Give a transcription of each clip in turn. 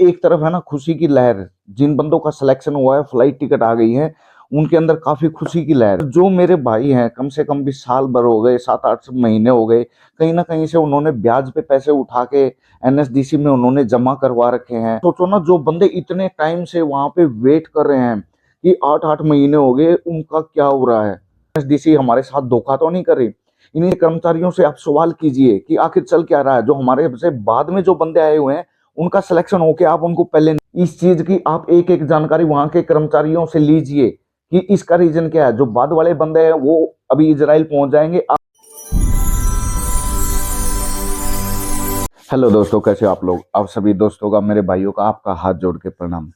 एक तरफ है ना खुशी की लहर, जिन बंदों का सिलेक्शन हुआ है, फ्लाइट टिकट आ गई है, उनके अंदर काफी खुशी की लहर। जो मेरे भाई हैं, कम से कम भी साल भर हो गए, 7-8 महीने हो गए, कहीं ना कहीं से उन्होंने ब्याज पे पैसे उठा के एनएसडीसी में उन्होंने जमा करवा रखे हैं। सोचो ना, जो बंदे इतने टाइम से वहां पे वेट कर रहे हैं कि 8-8 महीने हो गए, उनका क्या हो रहा है? एनएसडीसी हमारे साथ धोखा तो नहीं कर रही? इन्हीं कर्मचारियों से आप सवाल कीजिए कि आखिर चल क्या रहा है। जो हमारे से बाद में जो बंदे आए हुए हैं, उनका सिलेक्शन होके आप उनको पहले, इस चीज की आप एक एक जानकारी वहां के कर्मचारियों से लीजिए कि इसका रीजन क्या है। जो बाद वाले बंदे हैं वो अभी इजराइल पहुंच जाएंगे। हेलो दोस्तों, कैसे आप लोग? आप सभी दोस्तों का, मेरे भाइयों का, आपका हाथ जोड़ के प्रणाम।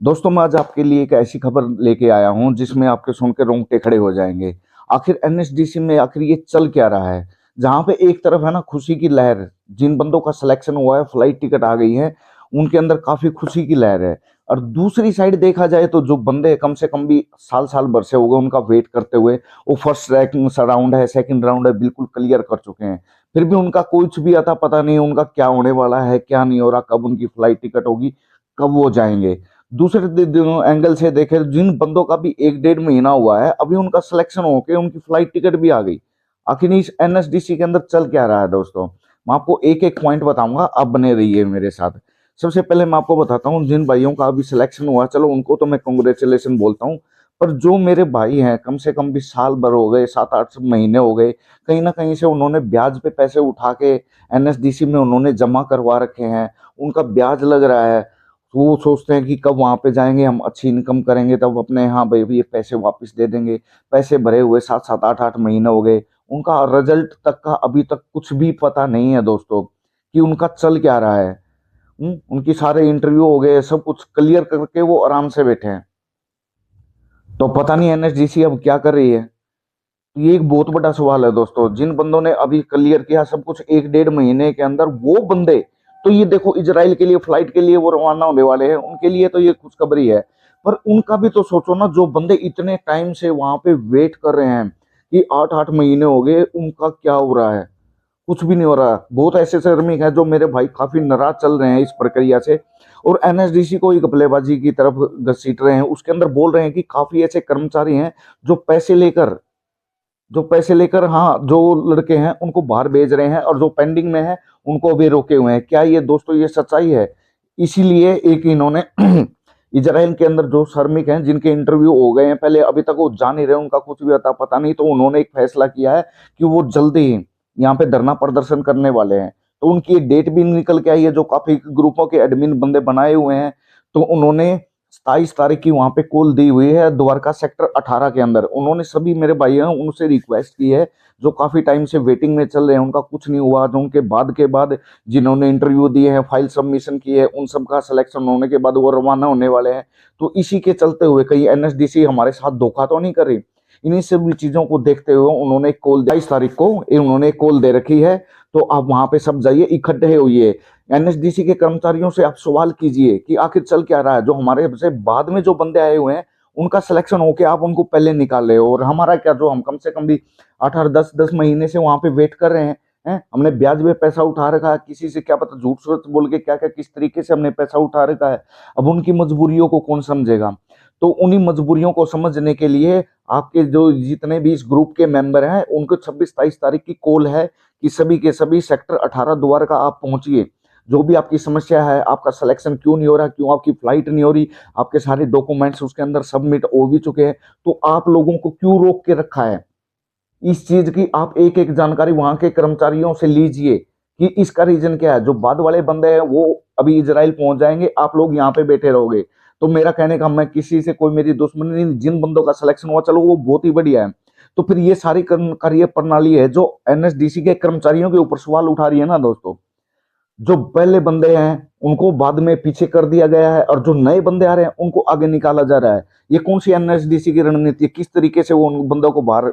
दोस्तों, मैं आज आपके लिए एक ऐसी खबर लेके आया हूं जिसमें आपके सुन के रोंगटे खड़े हो जाएंगे। आखिर एनएसडीसी में आखिर ये चल क्या रहा है? जहां पे एक तरफ है ना खुशी की लहर, जिन बंदों का सिलेक्शन हुआ है, फ्लाइट टिकट आ गई है, उनके अंदर काफी खुशी की लहर है। और दूसरी साइड देखा जाए तो जो बंदे कम से कम भी साल साल भर से हो गए उनका वेट करते हुए, वो फर्स्ट रैंक राउंड है, सेकंड राउंड है, बिल्कुल क्लियर कर चुके हैं, फिर भी उनका कुछ भी अता पता नहीं, उनका क्या होने वाला है, क्या नहीं हो रहा, कब उनकी फ्लाइट टिकट होगी, कब वो जाएंगे। दूसरे एंगल से देखे, जिन बंदों का भी 1-1.5 महीना हुआ है, अभी उनका सिलेक्शन होके उनकी फ्लाइट टिकट भी आ गई। आखिर इस एनएसडीसी के अंदर चल क्या रहा है दोस्तों? मैं आपको एक एक पॉइंट बताऊंगा, आप बने रहिए मेरे साथ। सबसे पहले मैं आपको बताता हूँ, जिन भाइयों का अभी सिलेक्शन हुआ, चलो उनको तो मैं कांग्रेचुलेशन बोलता हूँ, पर जो मेरे भाई हैं, कम से कम भी साल भर हो गए, 7-8 महीने हो गए, कहीं ना कहीं से उन्होंने ब्याज पे पैसे उठा के एनएसडीसी में उन्होंने जमा करवा रखे हैं, उनका ब्याज लग रहा है। वो सोचते हैं कि कब वहां पे जाएंगे, हम अच्छी इनकम करेंगे, तब अपने यहाँ भाई ये पैसे वापस दे देंगे। पैसे भरे हुए 7-7 8-8 महीने हो गए, उनका रिजल्ट तक का अभी तक कुछ भी पता नहीं है दोस्तों, कि उनका चल क्या रहा है। उनकी सारे इंटरव्यू हो गए, सब कुछ क्लियर करके वो आराम से बैठे हैं, तो पता नहीं एनएसडीसी अब क्या कर रही है। ये एक बहुत बड़ा सवाल है दोस्तों। जिन बंदों ने अभी क्लियर किया सब कुछ 1-1.5 महीने के अंदर, वो बंदे तो ये देखो इजराइल के लिए फ्लाइट के लिए वो रवाना होने वाले हैं, उनके लिए तो ये खुशखबरी है। पर उनका भी तो सोचो ना, जो बंदे इतने टाइम से वहां पे वेट कर रहे हैं कि 8-8 महीने हो गए, उनका क्या हो रहा है? कुछ भी नहीं हो रहा। बहुत ऐसे श्रमिक हैं जो मेरे भाई काफी नाराज चल रहे हैं इस प्रक्रिया से, और एनएसडीसी को ही घपलेबाजी की तरफ घसीट रहे हैं। उसके अंदर बोल रहे हैं कि काफी ऐसे कर्मचारी हैं जो पैसे लेकर हाँ, जो लड़के हैं उनको बाहर भेज रहे हैं, और जो पेंडिंग में है उनको अभी रोके हुए हैं। क्या ये दोस्तों ये सच्चाई है? इसीलिए एक इन्होंने इजराइल के अंदर जो श्रमिक हैं जिनके इंटरव्यू हो गए हैं पहले, अभी तक वो जा नहीं रहे, उनका कुछ भी अता पता नहीं, तो उन्होंने एक फैसला किया है कि वो जल्दी ही यहाँ पे धरना प्रदर्शन करने वाले हैं। तो उनकी डेट भी निकल के आई है, जो काफी ग्रुपों के एडमिन बंदे बनाए हुए हैं, तो उन्होंने 27 तारीख की वहां पे कॉल दी हुई है द्वारका सेक्टर 18 के अंदर। उन्होंने सभी मेरे भाई हैं उनसे रिक्वेस्ट की है, जो काफी टाइम से वेटिंग में चल रहे हैं, उनका कुछ नहीं हुआ, जो उनके बाद के बाद जिन्होंने इंटरव्यू दिए हैं, फाइल सबमिशन की है, उन सब का सिलेक्शन होने के बाद वो रवाना होने वाले हैं। तो इसी के चलते हुए कहीं एनएसडीसी हमारे साथ धोखा तो नहीं कर रही? इन्हीं सभी चीजों को देखते हुए उन्होंने कॉल 22 तारीख को उन्होंने कॉल दे रखी है। तो आप वहां पे सब जाइए, इकट्ठे होइए, एनएसडीसी के कर्मचारियों से आप सवाल कीजिए कि आखिर चल क्या रहा है। जो हमारे से बाद में जो बंदे आए हुए हैं, उनका सिलेक्शन होके आप उनको पहले निकाल रहे हो, और हमारा क्या, जो हम कम से कम भी 8-10 महीने से वहां पे वेट कर रहे हैं, हमने ब्याज में पैसा उठा रखा है, किसी से क्या पता झूठ सच बोल के क्या क्या किस तरीके से हमने पैसा उठा रखा है। अब उनकी मजबूरियों को कौन समझेगा? तो उन्हीं मजबूरियों को समझने के लिए आपके जो जितने भी इस ग्रुप के मेंबर हैं, उनको 26-23 तारीख की कॉल है कि सभी के सभी सेक्टर 18 द्वारका आप पहुंचिए। जो भी आपकी समस्या है, आपका सिलेक्शन क्यों नहीं हो रहा, क्यों आपकी फ्लाइट नहीं हो रही, आपके सारे डॉक्यूमेंट्स उसके अंदर सबमिट हो भी चुके हैं, तो आप लोगों को क्यों रोक के रखा है? इस चीज की आप एक एक जानकारी वहां के कर्मचारियों से लीजिए कि इसका रीजन क्या है। जो बाद वाले बंदे हैं वो अभी इजराइल पहुंच जाएंगे, आप लोग यहाँ पे बैठे रहोगे। तो मेरा कहने का, मैं किसी से कोई मेरी दुश्मनी नहीं, जिन बंदों का सिलेक्शन हुआ चलो वो बहुत ही बढ़िया है। तो फिर ये सारी कार्य प्रणाली है जो एनएसडीसी के कर्मचारियों के ऊपर सवाल उठा रही है ना दोस्तों। जो पहले बंदे हैं उनको बाद में पीछे कर दिया गया है, और जो नए बंदे आ रहे हैं उनको आगे निकाला जा रहा है। ये कौन सी एनएसडीसी की रणनीति है? किस तरीके से वो उन बंदों को बाहर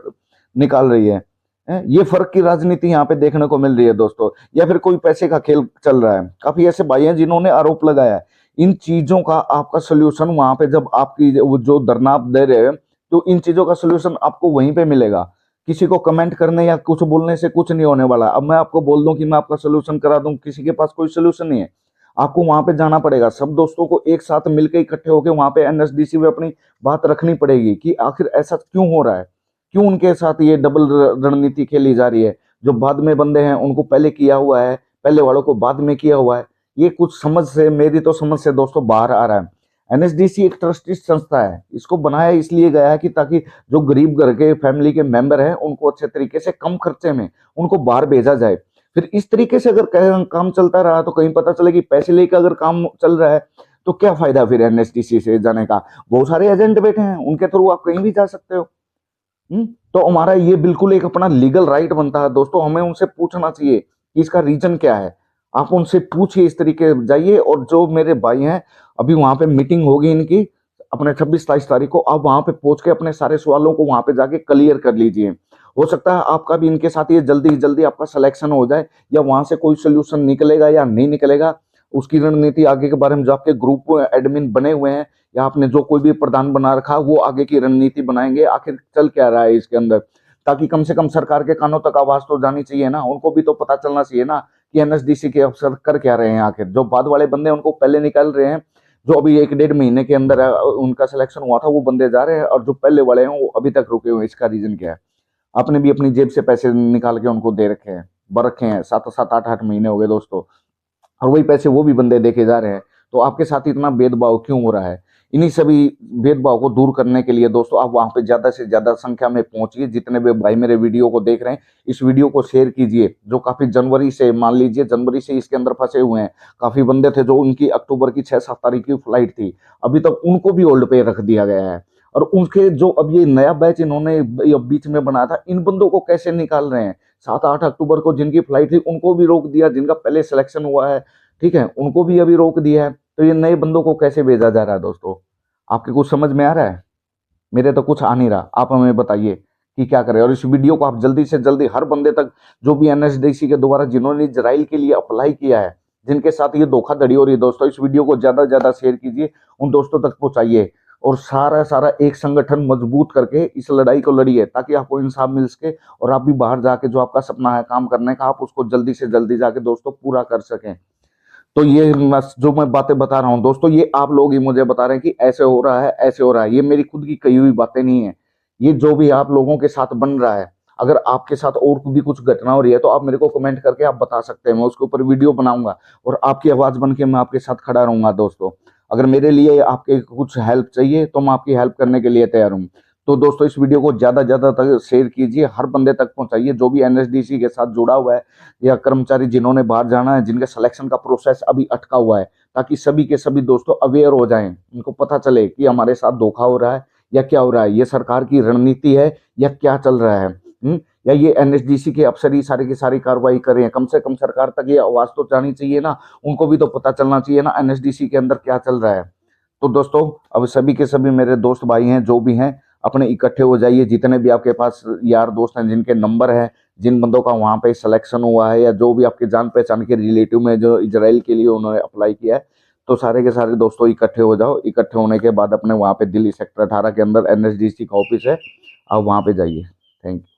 निकाल रही है? ये फर्क की राजनीति यहाँ पे देखने को मिल रही है दोस्तों, या फिर कोई पैसे का खेल चल रहा है? काफी ऐसे भाई हैं जिन्होंने आरोप लगाया है। इन चीजों का आपका सोल्यूशन वहां पे, जब आपकी जो धरना आप दे रहे हैं, तो इन चीजों का सोल्यूशन आपको वहीं पे मिलेगा। किसी को कमेंट करने या कुछ बोलने से कुछ नहीं होने वाला। अब मैं आपको बोल दूं कि मैं आपका सोल्यूशन करा दूं, किसी के पास कोई सोल्यूशन नहीं है। आपको वहां पे जाना पड़ेगा, सब दोस्तों को एक साथ मिलकर इकट्ठे होकर वहां पे एनएसडीसी में अपनी बात रखनी पड़ेगी कि आखिर ऐसा क्यों हो रहा है, क्यों उनके साथ ये डबल रणनीति खेली जा रही है। जो बाद में बंदे हैं उनको पहले किया हुआ है, पहले वालों को बाद में किया हुआ है। ये कुछ समझ से, मेरी तो समझ से दोस्तों बाहर आ रहा है। एनएसडीसी एक ट्रस्टेड संस्था है, इसको बनाया इसलिए गया है कि ताकि जो गरीब घर के फैमिली के मेंबर हैं उनको अच्छे तरीके से कम खर्चे में उनको बाहर भेजा जाए। फिर इस तरीके से अगर काम चलता रहा तो कहीं पता चले कि पैसे लेकर अगर काम चल रहा है तो क्या फायदा फिर एनएसडीसी से जाने का। बहुत सारे एजेंट बैठे हैं, उनके थ्रू आप कहीं भी जा सकते हो। तो हमारा ये बिल्कुल एक अपना लीगल राइट बनता है दोस्तों, हमें उनसे पूछना चाहिए कि इसका रीजन क्या है। आप उनसे पूछिए, इस तरीके जाइए। और जो मेरे भाई हैं, अभी वहां पे मीटिंग होगी इनकी अपने 26-27 तारीख को, आप वहां पे पहुंच के अपने सारे सवालों को वहां पे जाके क्लियर कर लीजिए। हो सकता है आपका भी इनके साथ ये जल्दी जल्दी आपका सिलेक्शन हो जाए, या वहां से कोई सोल्यूशन निकलेगा या नहीं निकलेगा, उसकी रणनीति आगे के बारे में जो आपके ग्रुप एडमिन बने हुए हैं या आपने जो कोई भी प्रधान बना रखा, वो आगे की रणनीति बनाएंगे आखिर चल क्या रहा है इसके अंदर। ताकि कम से कम सरकार के कानों तक आवाज तो जानी चाहिए ना, उनको भी तो पता चलना चाहिए ना कि एनएसडीसी के अफसर कर क्या रहे हैं। आखिर जो बाद वाले बंदे उनको पहले निकाल रहे हैं, जो अभी 1-1.5 महीने के अंदर उनका सिलेक्शन हुआ था वो बंदे जा रहे हैं, और जो पहले वाले हैं वो अभी तक रुके हुए हैं। इसका रीजन क्या है? आपने भी अपनी जेब से पैसे निकाल के उनको दे रखे हैं, बर रखे हैं। 7-7, 8-8 महीने हो गए दोस्तों, और वही पैसे वो भी बंदे देके जा रहे हैं। तो आपके साथ इतना भेदभाव क्यों हो रहा है? इन्हीं सभी भेदभाव को दूर करने के लिए दोस्तों आप वहां पे ज्यादा से ज्यादा संख्या में पहुंचिए। जितने भी भाई मेरे वीडियो को देख रहे हैं, इस वीडियो को शेयर कीजिए। जो काफी जनवरी से, मान लीजिए जनवरी से इसके अंदर फंसे हुए हैं, काफी बंदे थे जो उनकी अक्टूबर की 6-7 तारीख की फ्लाइट थी, अभी तक उनको भी होल्ड पे रख दिया गया है। और उनके जो अब ये नया बैच इन्होंने बीच में बनाया था, इन बंदों को कैसे निकाल रहे हैं? 7-8 अक्टूबर को जिनकी फ्लाइट थी उनको भी रोक दिया, जिनका पहले सिलेक्शन हुआ है, ठीक है, उनको भी अभी रोक दिया है। तो ये नए बंदों को कैसे भेजा जा रहा है दोस्तों? आपके कुछ समझ में आ रहा है? मेरे तो कुछ आ नहीं रहा, आप हमें बताइए कि क्या करें। और इस वीडियो को आप जल्दी से जल्दी हर बंदे तक, जो भी एनएसडीसी के द्वारा जिन्होंने इजराइल के लिए अप्लाई किया है, जिनके साथ ये धोखाधड़ी हो रही है दोस्तों, इस वीडियो को ज्यादा से ज्यादा शेयर कीजिए, उन दोस्तों तक पहुंचाइए। और सारा सारा एक संगठन मजबूत करके इस लड़ाई को लड़िए, ताकि आपको इंसाफ मिल सके और आप भी बाहर जाके जो आपका सपना है काम करने का, आप उसको जल्दी से जल्दी जाके दोस्तों पूरा कर सकें। तो ये जो मैं बातें बता रहा हूँ दोस्तों, ये आप लोग ही मुझे बता रहे हैं कि ऐसे हो रहा है, ऐसे हो रहा है। ये मेरी खुद की कही हुई बातें नहीं है, ये जो भी आप लोगों के साथ बन रहा है। अगर आपके साथ और भी कुछ घटना हो रही है तो आप मेरे को कमेंट करके आप बता सकते हैं, मैं उसके ऊपर वीडियो बनाऊंगा और आपकी आवाज बन के मैं आपके साथ खड़ा रहूंगा दोस्तों। अगर मेरे लिए आपके कुछ हेल्प चाहिए तो मैं आपकी हेल्प करने के लिए तैयार हूँ। तो दोस्तों इस वीडियो को ज्यादा ज्यादा तक शेयर कीजिए, हर बंदे तक पहुंचाइए जो भी एनएसडीसी के साथ जुड़ा हुआ है, या कर्मचारी जिन्होंने बाहर जाना है, जिनके सिलेक्शन का प्रोसेस अभी अटका हुआ है, ताकि सभी के सभी दोस्तों अवेयर हो जाएं, उनको पता चले कि हमारे साथ धोखा हो रहा है या क्या हो रहा है, ये सरकार की रणनीति है या क्या चल रहा है। या ये एनएसडीसी के अफसर ही सारी की सारी कार्रवाई कर रहे हैं। कम से कम सरकार तक ये आवाज तो जानी चाहिए ना, उनको भी तो पता चलना चाहिए ना एनएसडीसी के अंदर क्या चल रहा है। तो दोस्तों अब सभी के सभी मेरे दोस्त भाई हैं, जो भी हैं, अपने इकट्ठे हो जाइए। जितने भी आपके पास यार दोस्त हैं, जिनके नंबर है, जिन बंदों का वहां पे सिलेक्शन हुआ है, या जो भी आपके जान पहचान के रिलेटिव में जो इजराइल के लिए उन्होंने अप्लाई किया है, तो सारे के सारे दोस्तों इकट्ठे हो जाओ। इकट्ठे होने के बाद अपने वहां पे दिल्ली सेक्टर 18 के अंदर एनएसडीसी का ऑफिस है, आप वहां पे जाइए। Thank you.